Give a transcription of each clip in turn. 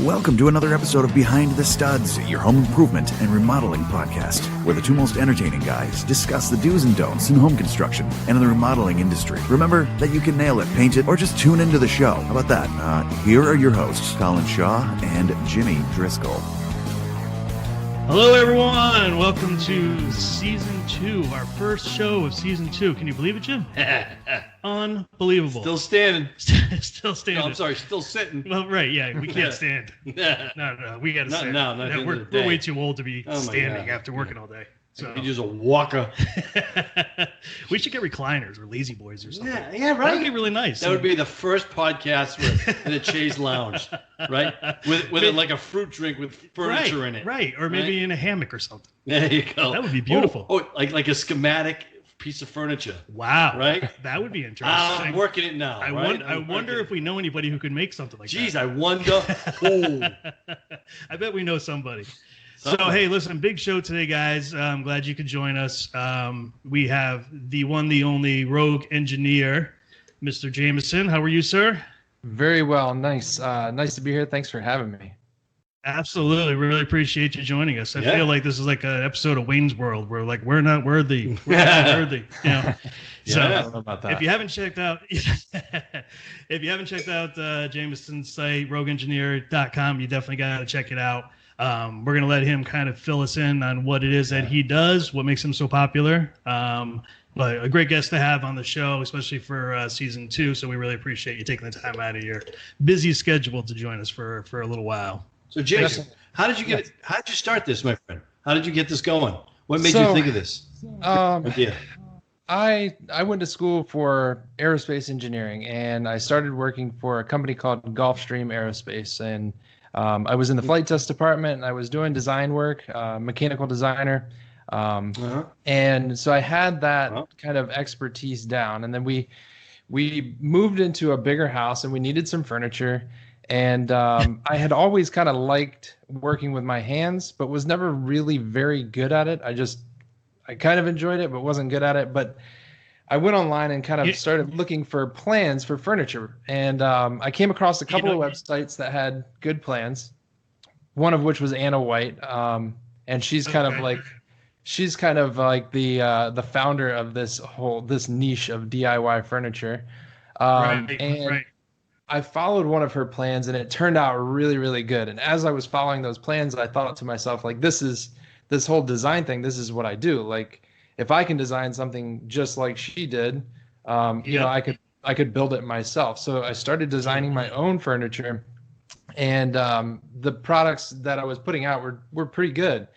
Welcome to another episode of Behind the Studs, your home improvement and remodeling podcast, where the two most entertaining guys discuss the do's and don'ts in home construction and in the remodeling industry. Remember that you can nail it, paint it, or just tune into the show. How about that? Here are your hosts, Colin Shaw and Jimmy Driscoll. Hello, everyone. Welcome to Season 2, our first show of Season 2. Can you believe it, Jim? Unbelievable. Still standing. Still standing. No, I'm sorry, still sitting. Well, right, yeah, we can't stand. No, we got to stand. No, we're way too old to be standing after working all day. So You use a walker. We should get recliners or lazy boys or something. Yeah, right. That would be really nice. That would be the first podcast in a chaise lounge, right? With like a fruit drink with furniture in it. Right, or maybe in a hammock or something. There you go. That would be beautiful. Oh, like a schematic piece of furniture. Wow. Right? That would be interesting. I'm working it now. I wonder if we know anybody who could make something like that. Jeez, I wonder who. I bet we know somebody. So, hey, listen, big show today, guys. I'm glad you could join us. We have the one, the only rogue engineer, Mr. Jamison. How are you, sir? Very well. Nice. Nice to be here. Thanks for having me. Absolutely. Really appreciate you joining us. I feel like this is like an episode of Wayne's World where like we're not worthy. We're not worthy. You know? So I don't know about that. if you haven't checked out Jamison's site, rogueengineer.com, you definitely got to check it out. We're going to let him kind of fill us in on what it is that he does, what makes him so popular. But a great guest to have on the show, especially for season 2. So we really appreciate you taking the time out of your busy schedule to join us for a little while. So, Jason, how did you start this, my friend? How did you get this going? What made you think of this? I went to school for aerospace engineering, and I started working for a company called Gulfstream Aerospace, and I was in the flight test department, and I was doing design work, mechanical designer. And so I had that kind of expertise down. And then we moved into a bigger house, and we needed some furniture. And I had always kind of liked working with my hands, but was never really very good at it. I kind of enjoyed it, but wasn't good at it. But I went online and kind of started looking for plans for furniture. And I came across a couple of websites that had good plans, one of which was Anna White. And she's kind of like the founder of this niche of DIY furniture. I followed one of her plans, and it turned out really, really good. And as I was following those plans, I thought to myself, like, this whole design thing, this is what I do. Like, if I can design something just like she did, I could build it myself. So I started designing my own furniture, and the products that I was putting out were pretty good.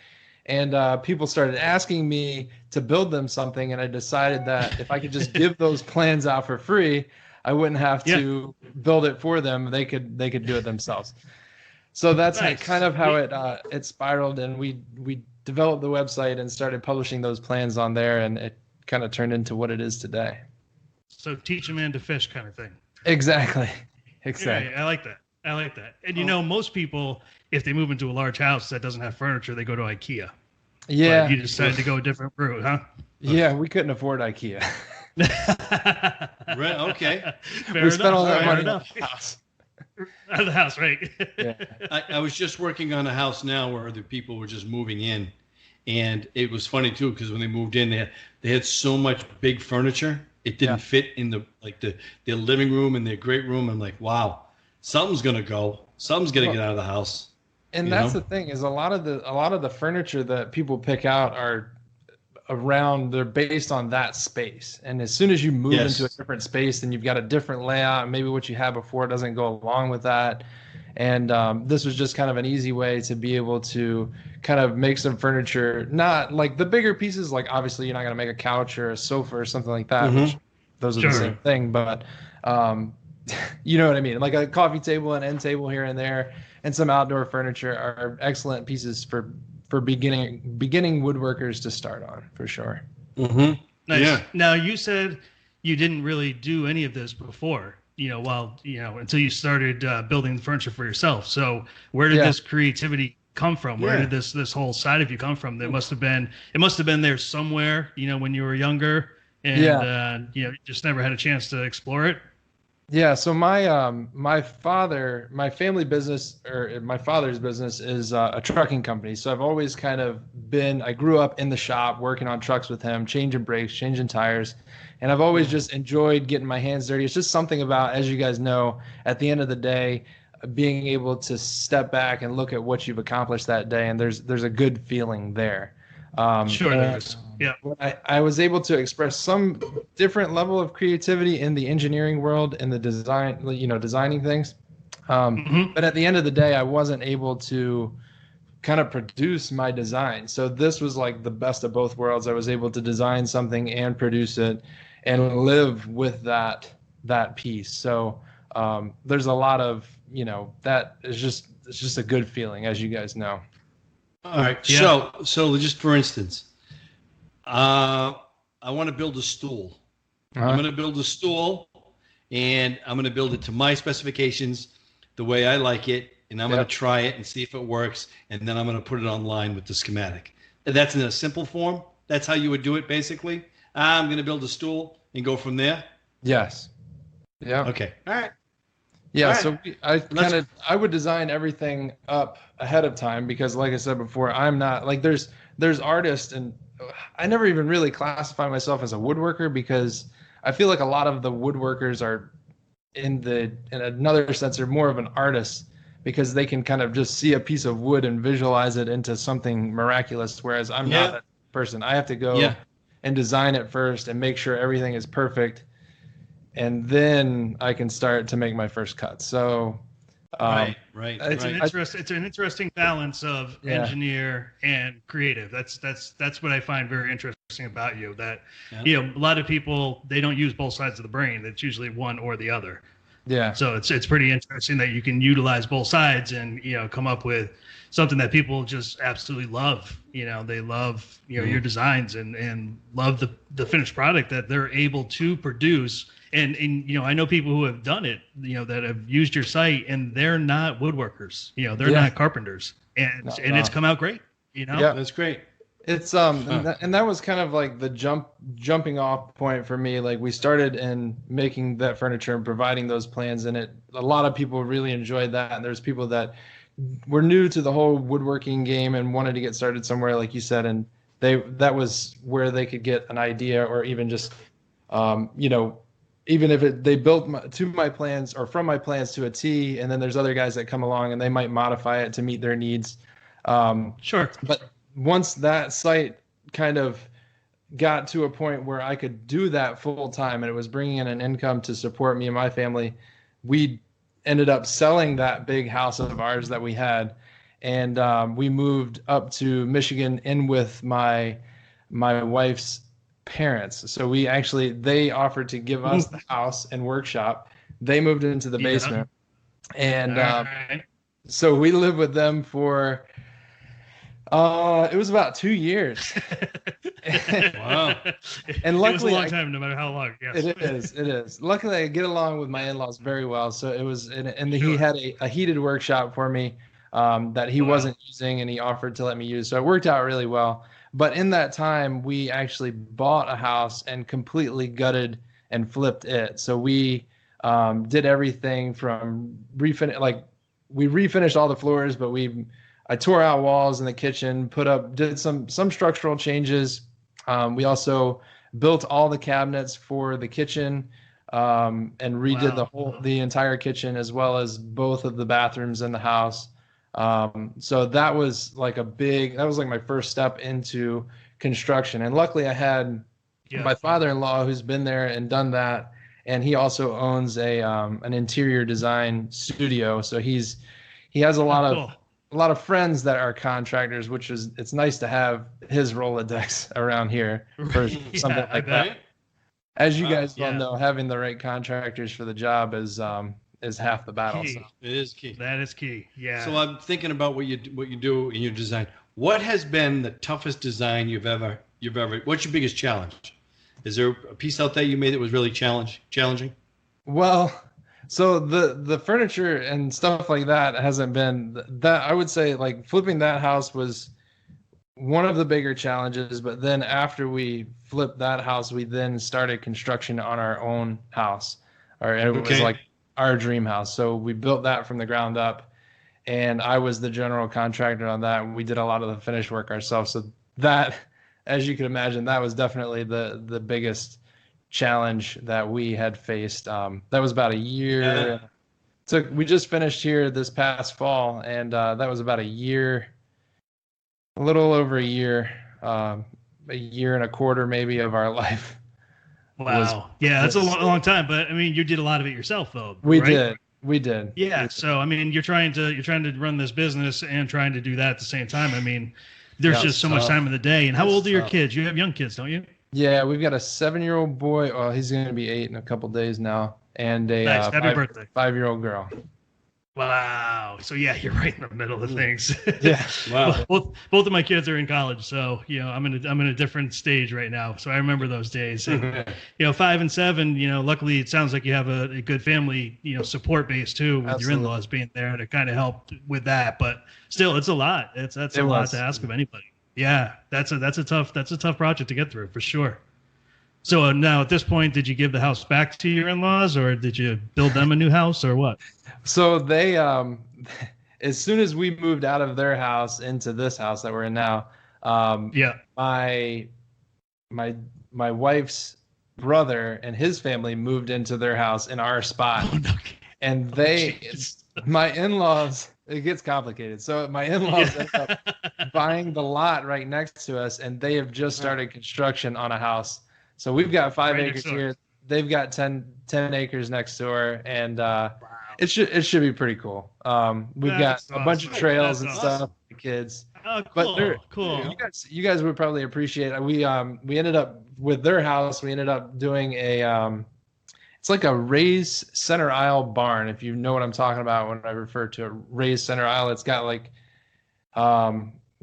And people started asking me to build them something, and I decided that if I could just give those plans out for free, I wouldn't have to build it for them. They could do it themselves. So that's kind of how it spiraled, and we developed the website and started publishing those plans on there, and it kind of turned into what it is today. So teach a man to fish kind of thing. Exactly. Yeah, I like that. And most people, if they move into a large house that doesn't have furniture, they go to IKEA. Yeah. But you decided to go a different route, huh? Yeah, we couldn't afford IKEA. Right, okay. We spent all that money on the house. Out of the house, right? Yeah. I was just working on a house now where other people were just moving in, and it was funny too because when they moved in, they had so much big furniture, it didn't fit in their living room and their great room. I'm like, wow, something's gonna go, something's gonna get out of the house. And that's the thing is a lot of the furniture that people pick out they're based on that space. And as soon as you move into a different space, then you've got a different layout, and maybe what you had before doesn't go along with that. And this was just kind of an easy way to be able to kind of make some furniture, not like the bigger pieces, like obviously you're not going to make a couch or a sofa or something like that, which those are the same thing, but you know what I mean? Like a coffee table and end table here and there, and some outdoor furniture are excellent pieces for beginning woodworkers to start on, for sure. Nice. Yeah. Now you said you didn't really do any of this before, until you started building the furniture for yourself. So where did this creativity come from? Where did this whole side of you come from? It must have been there somewhere, when you were younger, and you just never had a chance to explore it. Yeah, so my family business, or my father's business, is a trucking company. So I've always kind of been. I grew up in the shop working on trucks with him, changing brakes, changing tires, and I've always just enjoyed getting my hands dirty. It's just something about, as you guys know, at the end of the day, being able to step back and look at what you've accomplished that day, and there's a good feeling there. Sure, there is. Yeah. I was able to express some different level of creativity in the engineering world and the design, designing things. But at the end of the day, I wasn't able to kind of produce my design. So this was like the best of both worlds. I was able to design something and produce it and live with that piece. So there's a lot of, that is it's just a good feeling, as you guys know. All right. Yeah. So just for instance, I want to build a stool. I'm going to build a stool, and I'm going to build it to my specifications, the way I like it, and I'm going to try it and see if it works, and then I'm going to put it online with the schematic. And that's in a simple form. That's how you would do it, basically. I'm going to build a stool and go from there. Yes. Yeah. Okay. All right. Yeah, so I would design everything up ahead of time because, like I said before, I'm not like there's artists, and I never even really classify myself as a woodworker because I feel like a lot of the woodworkers are in another sense are more of an artist because they can kind of just see a piece of wood and visualize it into something miraculous, whereas I'm not that person. I have to go and design it first and make sure everything is perfect, and then I can start to make my first cut. So, right. It's an interesting balance of engineer and creative. That's what I find very interesting about you. That a lot of people, they don't use both sides of the brain. It's usually one or the other. Yeah. So it's pretty interesting that you can utilize both sides and come up with something that people just absolutely love. They love your designs and love the finished product that they're able to produce. And I know people who have done it, that have used your site, and they're not woodworkers. They're not carpenters, and it's come out great. Yeah, that's great. It's and that was kind of like the jumping off point for me. Like we started in making that furniture and providing those plans, and a lot of people really enjoyed that. And there's people that were new to the whole woodworking game and wanted to get started somewhere, like you said, and that was where they could get an idea, or even just even if they built to my plans or from my plans to a T, and then there's other guys that come along and they might modify it to meet their needs. Sure. But once that site kind of got to a point where I could do that full time and it was bringing in an income to support me and my family, we ended up selling that big house of ours that we had. And we moved up to Michigan in with my wife's parents. So they offered to give us the house and workshop. They moved into the basement. And so we lived with them for it was about 2 years. Wow. And luckily, it was a long time, no matter how long. Yes. It is. Luckily, I get along with my in-laws very well. So it was, and he had a heated workshop for me that he wasn't using, and he offered to let me use. So it worked out really well. But in that time, we actually bought a house and completely gutted and flipped it. So we did everything from we refinished all the floors, but I tore out walls in the kitchen, did some structural changes. We also built all the cabinets for the kitchen and redid the entire kitchen, as well as both of the bathrooms in the house. So that was like my first step into construction. And luckily I had my father-in-law who's been there and done that. And he also owns an interior design studio. So he has a lot of friends that are contractors, it's nice to have his Rolodex around here for something like that. As you guys well know, having the right contractors for the job is half the battle. So. It is key. That is key. Yeah. So I'm thinking about what you do in your design. What has been the toughest design you've ever? What's your biggest challenge? Is there a piece out there you made that was really challenging? Well, so the furniture and stuff like that hasn't been that. I would say like flipping that house was one of the bigger challenges. But then after we flipped that house, we then started construction on our own house. Or it was like our dream house. So we built that from the ground up, and I was the general contractor on that. And we did a lot of the finish work ourselves. So that, as you can imagine, that was definitely the biggest challenge that we had faced. That was about a year. We just finished here this past fall, and that was about a year, a little over a year and a quarter maybe of our life. Wow. That's a long time. But I mean, you did a lot of it yourself, though. We right? did. Yeah. So I mean, you're trying to run this business and trying to do that at the same time. I mean, there's just so much time in the day. And how old are your kids? You have young kids, don't you? Yeah, we've got a 7-year-old boy. Well, he's going to be 8 in a couple days now, and a nice. Happy birthday. 5-year-old girl. Wow. So yeah, you're right in the middle of things. Yeah. Wow. Both of my kids are in college, so I'm in a different stage right now. So I remember those days. And, 5 and 7. Luckily it sounds like you have a good family, support base too, with Absolutely. your in-laws being there to kind of help with that. But still, it's a lot. That's a lot to ask of anybody. Yeah, that's a tough project to get through for sure. So now at this point, did you give the house back to your in-laws, or did you build them a new house, or what? So they, as soon as we moved out of their house into this house that we're in now, my wife's brother and his family moved into their house in our spot, and my in-laws. It gets complicated. So my in-laws ended up buying the lot right next to us, and they have just started construction on a house. So we've got 5 acres here. They've got 10 acres next door, and it should be pretty cool. We've got a bunch of trails and stuff for the kids. Oh, cool. But cool. You guys would probably appreciate it. We ended up with their house. We ended up doing a it's like a raised center aisle barn, if you know what I'm talking about when I refer to a raised center aisle. It's got like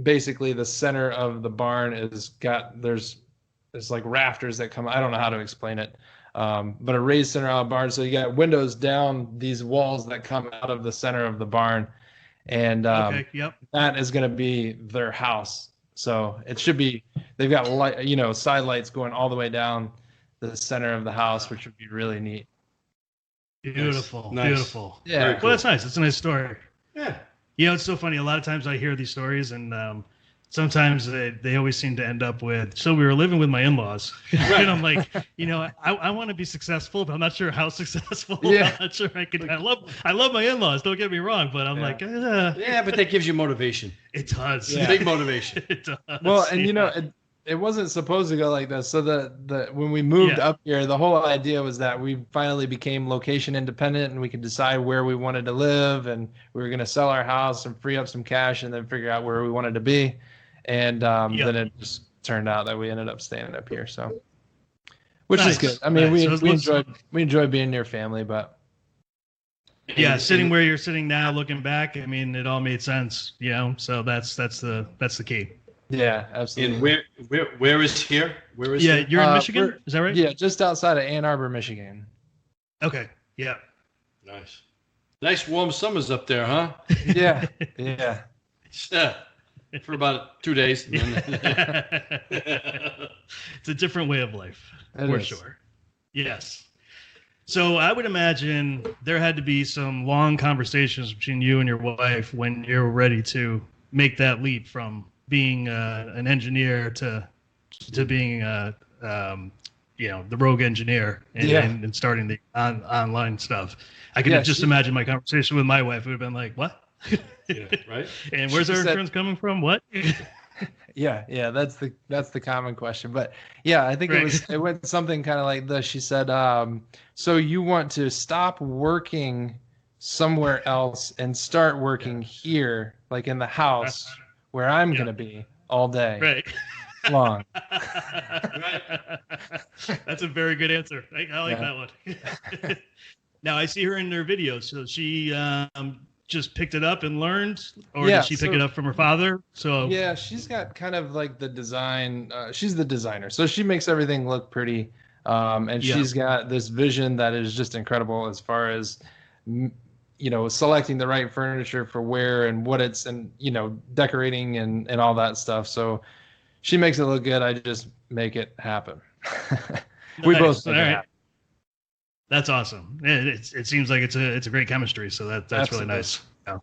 basically the center of the barn there's like rafters that come. I don't know how to explain it, but a raised center aisle barn. So you got windows down these walls that come out of the center of the barn, and that is going to be their house. So it should be. They've got side lights going all the way down the center of the house, which would be really neat. Beautiful. Nice. Beautiful. Yeah. Well, that's nice. It's a nice story. Yeah. It's so funny. A lot of times I hear these stories, and sometimes they always seem to end up with, so we were living with my in-laws. And I'm like, I want to be successful, but I'm not sure how successful. Yeah. I'm not sure I could. I love my in-laws, don't get me wrong, but I'm like, Yeah, but that gives you motivation. It does. Yeah. Big motivation. It does. Well, and it wasn't supposed to go like this. So when we moved up here, the whole idea was that we finally became location independent, and we could decide where we wanted to live, and we were going to sell our house and free up some cash, and then figure out where we wanted to be. And then it just turned out that we ended up staying up here. So, which is good. I mean, we enjoy being near family, but sitting where you're sitting now, looking back, I mean, it all made sense. So that's the key. Yeah, absolutely. And where is here? Where is here? You're in Michigan? Is that right? Yeah, just outside of Ann Arbor, Michigan. Okay. Yeah. Nice warm summers up there, huh? Yeah. For about 2 days. It's a different way of life, for sure. Yes. So I would imagine there had to be some long conversations between you and your wife when you're ready to make that leap from being an engineer to being the rogue engineer and starting the online stuff. I could just imagine my conversation with my wife. It would have been like, what? Right. And where's our insurance coming from? What? Yeah, that's the common question. But yeah, I think it went something kind of like this. She said, so you want to stop working somewhere else and start working here, like in the house where I'm going to be all day long. That's a very good answer. I like that one. Now I see her in her videos. So she just picked it up and learned, or did she pick it up from her father? So yeah, she's got kind of like the design. She's the designer, so she makes everything look pretty. And she's got this vision that is just incredible as far as selecting the right furniture for where and what it's, and decorating and all that stuff. So she makes it look good. I just make it happen. We both make it happen. That's awesome. It seems like it's a great chemistry. So that's Absolutely. really nice. Yeah.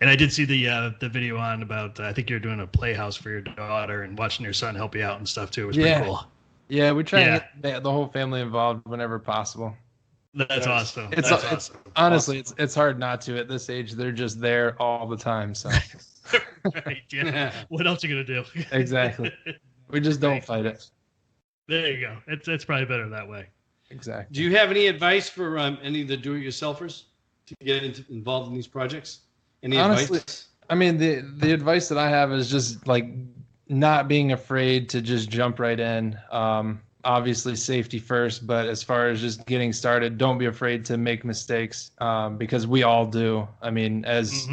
And I did see the video on about I think you're doing a playhouse for your daughter and watching your son help you out and stuff too. It was pretty cool. Yeah, we try to get the whole family involved whenever possible. That's awesome. It's awesome. Honestly, it's hard not to at this age. They're just there all the time. So right, yeah. What else are you gonna do? Exactly. We just don't fight it. There you go. It's probably better that way. Exactly. Do you have any advice for any of the do-it-yourselfers to get involved in these projects? Any Honestly, advice? I mean, the advice that I have is just like not being afraid to just jump right in. Obviously safety first, but as far as just getting started, don't be afraid to make mistakes, because we all do. I mean, as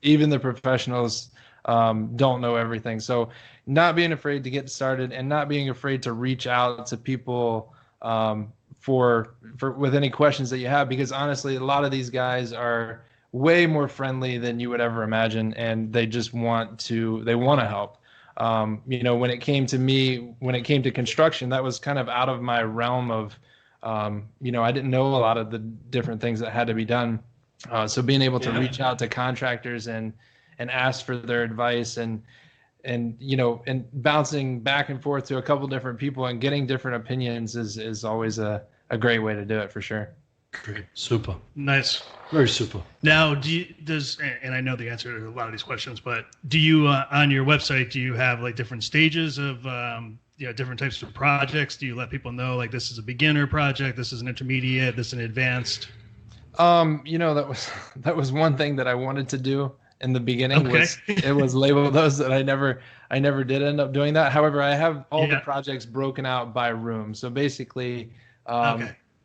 even the professionals don't know everything. So not being afraid to get started and not being afraid to reach out to people for with any questions that you have, because honestly, a lot of these guys are way more friendly than you would ever imagine, and they just want to help. When it came to construction, that was kind of out of my realm of, I didn't know a lot of the different things that had to be done. So being able to reach out to contractors and ask for their advice and bouncing back and forth to a couple different people and getting different opinions is always a great way to do it for sure. Great. Super. Nice. Very super. Now, and I know the answer to a lot of these questions, but do you on your website, do you have like different stages of different types of projects? Do you let people know like this is a beginner project, this is an intermediate, this is an advanced? That was one thing that I wanted to do in the beginning. Okay. was label those that I never did end up doing that. However, I have all the projects broken out by room. So basically,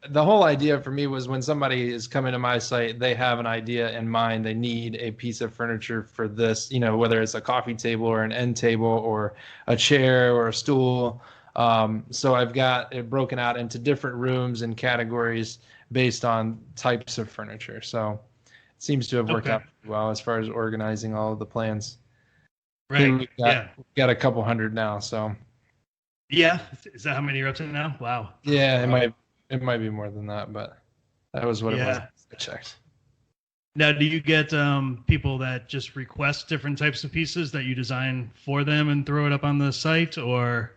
the whole idea for me was when somebody is coming to my site, they have an idea in mind. They need a piece of furniture for this, whether it's a coffee table or an end table or a chair or a stool. So I've got it broken out into different rooms and categories based on types of furniture. So it seems to have worked out pretty well as far as organizing all of the plans. Right. We've got a couple hundred now. So. Yeah. Is that how many you're up to now? Wow. Yeah, it might be more than that, but that was what it was. I checked. Now, do you get people that just request different types of pieces that you design for them and throw it up on the site, or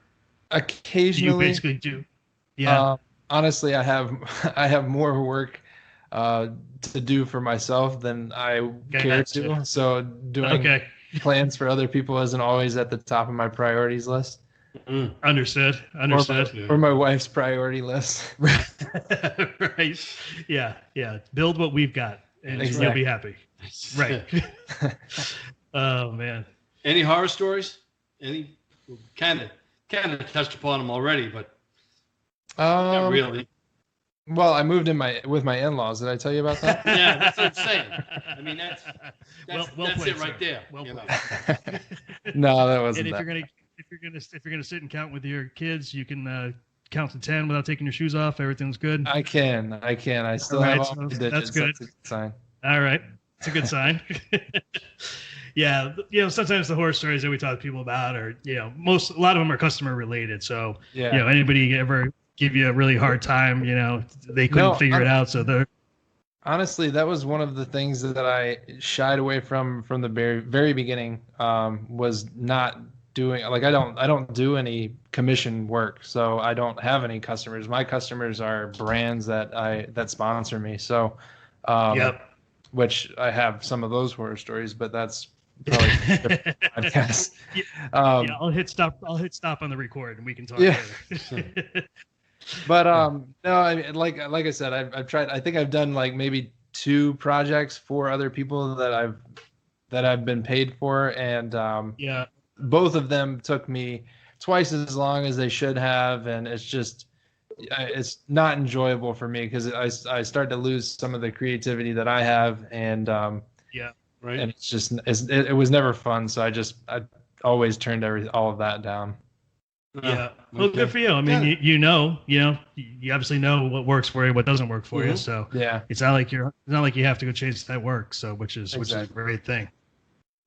occasionally? You basically do. Yeah. Honestly, I have more work to do for myself than I care to. So doing plans for other people isn't always at the top of my priorities list. Understood. Or my wife's priority list. Right. Yeah. Build what we've got, and you'll be happy. Right. Oh man. Any horror stories? Any? Kind of touched upon them already, but not really. Well, I moved in with my in-laws. Did I tell you about that? Yeah, that's what I'm saying. I mean, that's played, it right sir. there. Well played. No, that wasn't. And if you're gonna sit and count with your kids, you can count to 10 without taking your shoes off. Everything's good. I can. I still have all my digits. That's good. That's a good sign. All right, it's a good sign. Yeah, sometimes the horror stories that we talk to people about are, a lot of them are customer related. So, anybody ever give you a really hard time, they couldn't figure it out. So they're. Honestly, that was one of the things that I shied away from the very, very beginning, was not doing, like, I don't do any commission work. So I don't have any customers. My customers are brands that sponsor me. So, which I have some of those horror stories, but that's probably a different podcast. I'll hit stop on the record and we can talk later. But no, I mean, like I said, I've tried. I think I've done like maybe 2 projects for other people that I've been paid for, and both of them took me twice as long as they should have, and it's not enjoyable for me because I start to lose some of the creativity that I have, and right, and it was never fun. So I always turned all of that down. Yeah. Well, good for you. I mean, you obviously know what works for you, what doesn't work for you. So it's not like you have to go chase that work. So which is a great thing.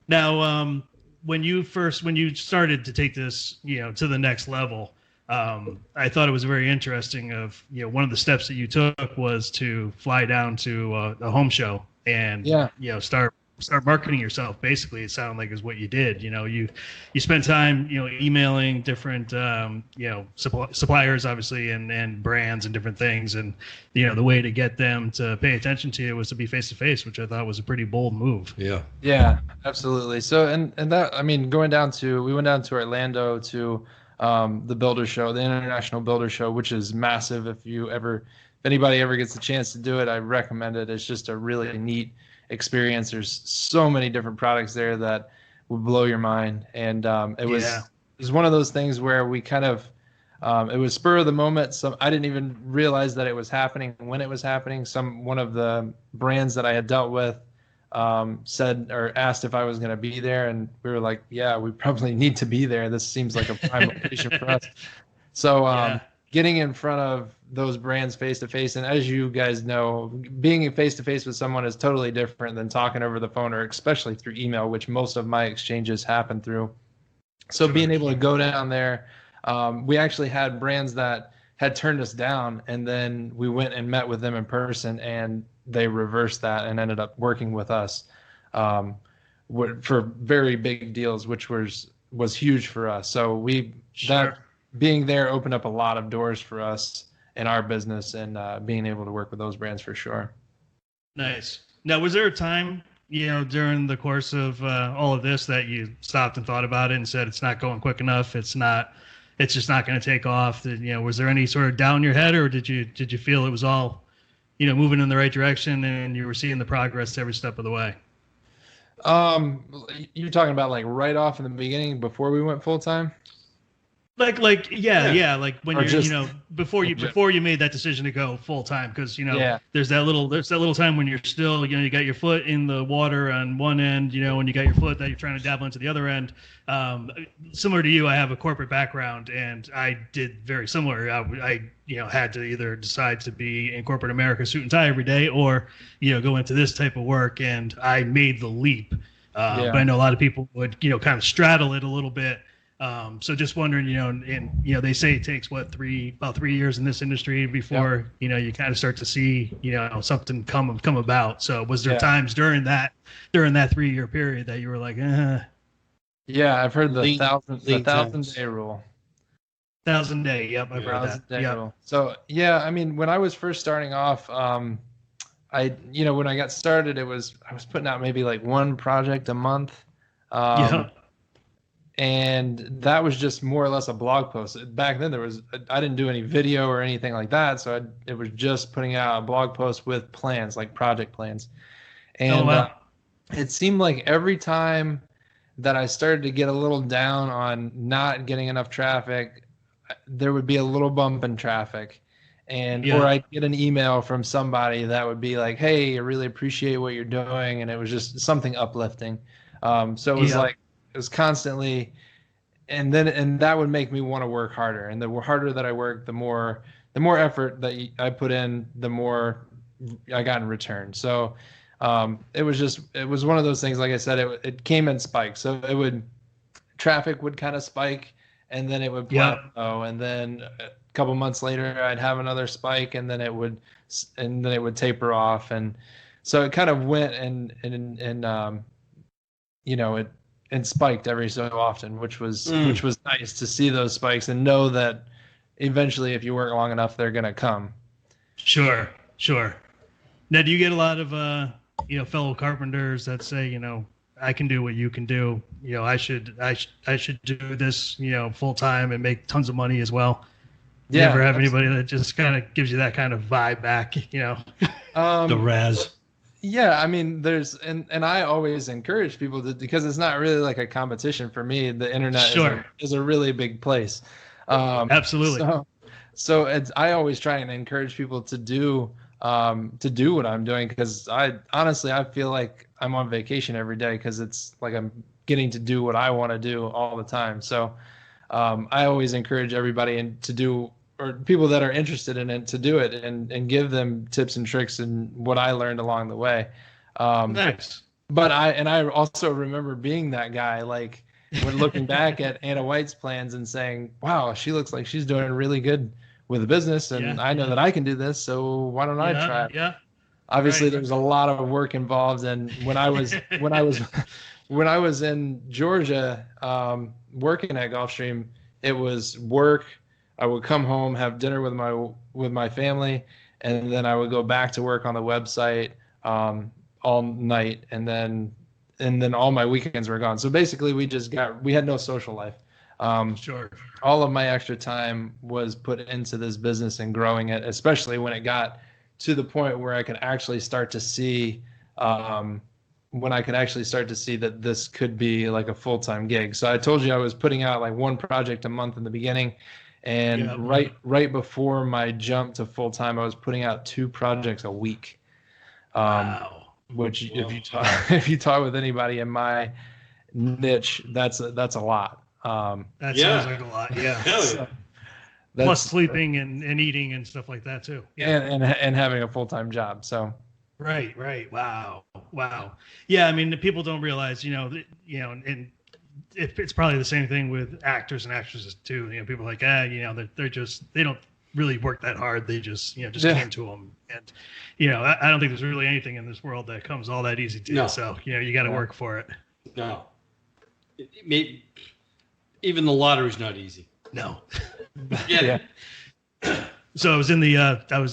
Now, when you started to take this, to the next level, I thought it was very interesting. One of the steps that you took was to fly down to a home show and start marketing yourself. Basically, it sounded like is what you did. You spent time emailing different suppliers, obviously, and brands and different things, and the way to get them to pay attention to you was to be face to face, which I thought was a pretty bold move. Yeah, absolutely. So and that, I mean, we went down to Orlando to the builder show, the International Builder Show, which is massive. If anybody ever gets the chance to do it, I recommend it. It's just a really neat experience. There's so many different products there that would blow your mind. And it was one of those things where we kind of it was spur of the moment. So I didn't even realize that it was happening when it was happening. One of the brands that I had dealt with said or asked if I was going to be there, and we were like, yeah, we probably need to be there. This seems like a prime location for us. So getting in front of those brands face to face, and as you guys know, being face to face with someone is totally different than talking over the phone, or especially through email, which most of my exchanges happen through. So being able to go down there, we actually had brands that had turned us down, and then we went and met with them in person, and they reversed that and ended up working with us for very big deals, which was huge for us. So that being there opened up a lot of doors for us in our business, and being able to work with those brands for sure. Nice. Now, was there a time, during the course of all of this that you stopped and thought about it and said, it's not going quick enough, it's just not going to take off? Was there any sort of doubt in your head, or did you feel it was all, moving in the right direction and you were seeing the progress every step of the way? You're talking about like right off in the beginning before we went full time? Like when you're before you made that decision to go full time, because there's that little time when you're still you got your foot in the water on one end, when you got your foot that you're trying to dabble into the other end. Similar to you, I have a corporate background, and I did very similar. I had to either decide to be in corporate America, suit and tie every day, or go into this type of work, and I made the leap. But I know a lot of people would kind of straddle it a little bit. So just wondering, they say it takes about 3 years in this industry before, you kind of start to see, something come about. So was there times during that 3-year period that you were like, Yeah, I've heard the 1,000 day rule. 1,000 day. Yep. I've heard that. Day rule. So yeah, I mean, when I was first starting off, when I got started, I was putting out maybe like one project a month. And that was just more or less a blog post. Back then, I didn't do any video or anything like that, so it was just putting out a blog post with plans, like project plans. And it seemed like every time that I started to get a little down on not getting enough traffic, there would be a little bump in traffic. Or I'd get an email from somebody that would be like, hey, I really appreciate what you're doing, and it was just something uplifting. So it was like, it was constantly, and that would make me want to work harder. And the harder that I worked, the more effort that I put in, the more I got in return. So it was one of those things. Like I said, it came in spikes. So traffic would kind of spike, and then it would plateau, and then a couple months later I'd have another spike, and then it would taper off. And so it kind of went and spiked every so often, which was nice to see those spikes and know that eventually, if you work long enough, they're gonna come. Sure. Now, do you get a lot of fellow carpenters that say, I can do what you can do. I should do this, full time and make tons of money as well? Do you ever have anybody that just kind of gives you that kind of vibe back? The Raz. Yeah, I mean, and I always encourage people because it's not really like a competition for me. The internet is a really big place. Absolutely. So I always try and encourage people to do what I'm doing, because I feel like I'm on vacation every day, because it's like I'm getting to do what I want to do all the time. So I always encourage everybody to do, or people that are interested in it, to do it, and give them tips and tricks and what I learned along the way. Nice. But I also remember being that guy, like, when looking back at Anna White's plans and saying, wow, she looks like she's doing really good with the business, and I know that I can do this, so why don't I try it? Yeah. Obviously, there was a lot of work involved, and when I was in Georgia working at Gulfstream, it was work. I would come home, have dinner with my family, and then I would go back to work on the website all night, and then all my weekends were gone. So basically, we had no social life. Sure. All of my extra time was put into this business and growing it, especially when it got to the point where I could actually start to see that this could be like a full-time gig. So I told you I was putting out like one project a month in the beginning, and right before my jump to full-time, I was putting out 2 projects a week. Wow. Which if you talk with anybody in my niche, that's a lot. That sounds like a lot. Yeah. Hell yeah. Plus sleeping and eating and stuff like that too. Yeah. And having a full-time job. So. Right. Wow. Yeah. I mean, the people don't realize, and it's probably the same thing with actors and actresses too. People are like, they don't really work that hard. They just came to them. And, I don't think there's really anything in this world that comes all that easy to you. So, you got to work for it. No. Even the lottery's not easy. No. Yeah. So I was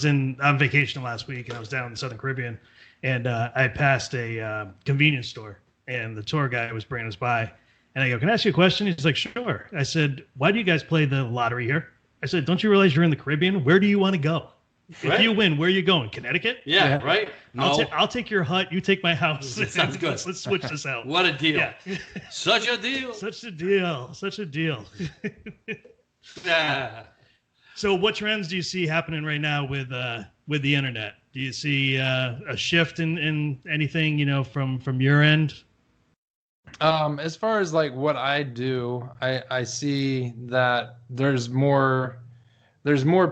on vacation last week, and I was down in the Southern Caribbean, and I passed a convenience store, and the tour guy was bringing us by, and I go, "Can I ask you a question?" He's like, "Sure." I said, "Why do you guys play the lottery here?" I said, "Don't you realize you're in the Caribbean? Where do you want to go? If you win, where are you going? Connecticut?" Yeah. Right. No. I'll take your hut. You take my house. Sounds good. Let's switch this out. What a deal! Yeah. Such a deal. Such a deal. Yeah. So what trends do you see happening right now with the internet? Do you see a shift in anything, from your end? As far as like what I do, I see that there's more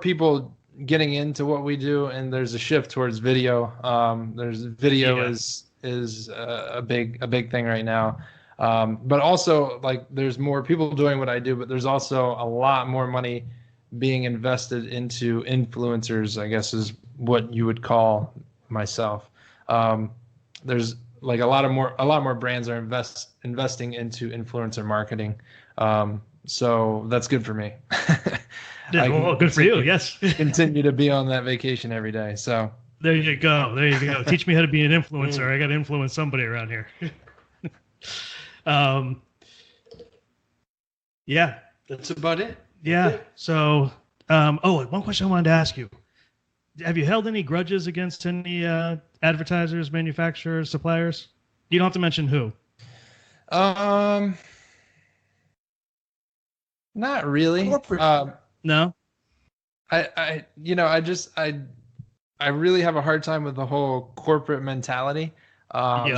people getting into what we do, and there's a shift towards video. There's video is a big thing right now. But also like there's more people doing what I do, but there's also a lot more money being invested into influencers, I guess is what you would call myself. There's like a lot more brands are investing into influencer marketing. So that's good for me. Good for you. Yes. Continue to be on that vacation every day. So there you go. Teach me how to be an influencer. I got to influence somebody around here. Yeah. That's about it. Yeah. So, one question I wanted to ask you. Have you held any grudges against any advertisers, manufacturers, suppliers? You don't have to mention who. Not really. No. I really have a hard time with the whole corporate mentality. We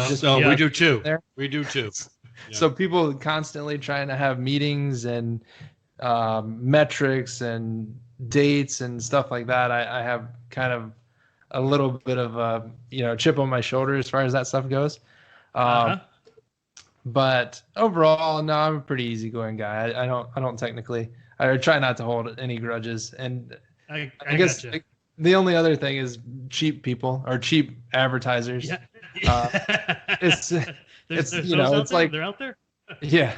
do too. We do too. Yeah. So people constantly trying to have meetings and metrics and dates and stuff like that. I have kind of a little bit of a chip on my shoulder as far as that stuff goes. But overall, no, I'm a pretty easygoing guy. I try not to hold any grudges. And I guess gotcha. The only other thing is cheap people or cheap advertisers. Yeah. It's like they're out there. Yeah.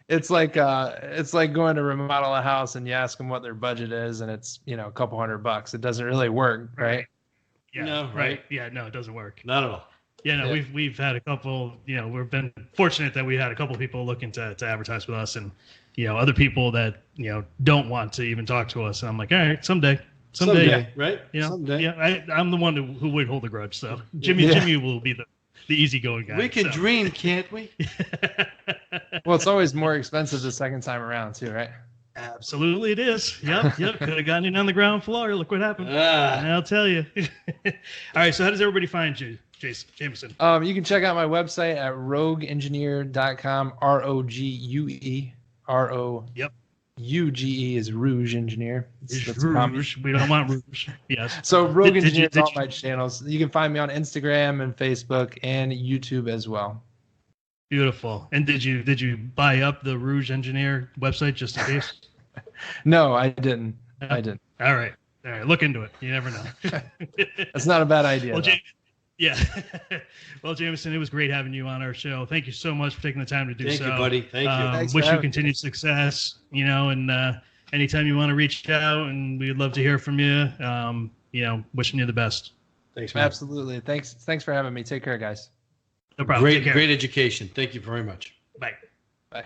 It's like going to remodel a house and you ask them what their budget is and it's a couple $100. It doesn't really work, right? Yeah. No, right. Yeah. No, it doesn't work. Not at all. Yeah. No, we've had a couple. We've been fortunate that we had a couple people looking to advertise with us, and other people that don't want to even talk to us. And I'm like, all right, someday, right? Someday. Yeah. I'm the one who would hold a grudge. So Jimmy will be the easygoing guy. We can dream, can't we? Well, it's always more expensive the second time around too, right? Absolutely, it is. Yep. Could have gotten in on the ground floor. Look what happened. I'll tell you. All right. So how does everybody find you, Jamison? You can check out my website at rogueengineer.com. Yep. UGE is Rouge Engineer. That's Rouge. We don't want Rouge. Yes. So Rogue Engineer is all my channels. You can find me on Instagram and Facebook and YouTube as well. Beautiful. And did you buy up the Rouge Engineer website just in case? No, I didn't. I didn't. All right. Look into it. You never know. That's not a bad idea. Well, yeah. Well, Jamison, it was great having you on our show. Thank you so much for taking the time to do so. Thank you, buddy. Thank you. Thanks wish you continued success, and anytime you want to reach out, and we'd love to hear from you. Wishing you the best. Thanks, man. Absolutely. Thanks for having me. Take care, guys. No problem. Great education. Thank you very much. Bye. Bye.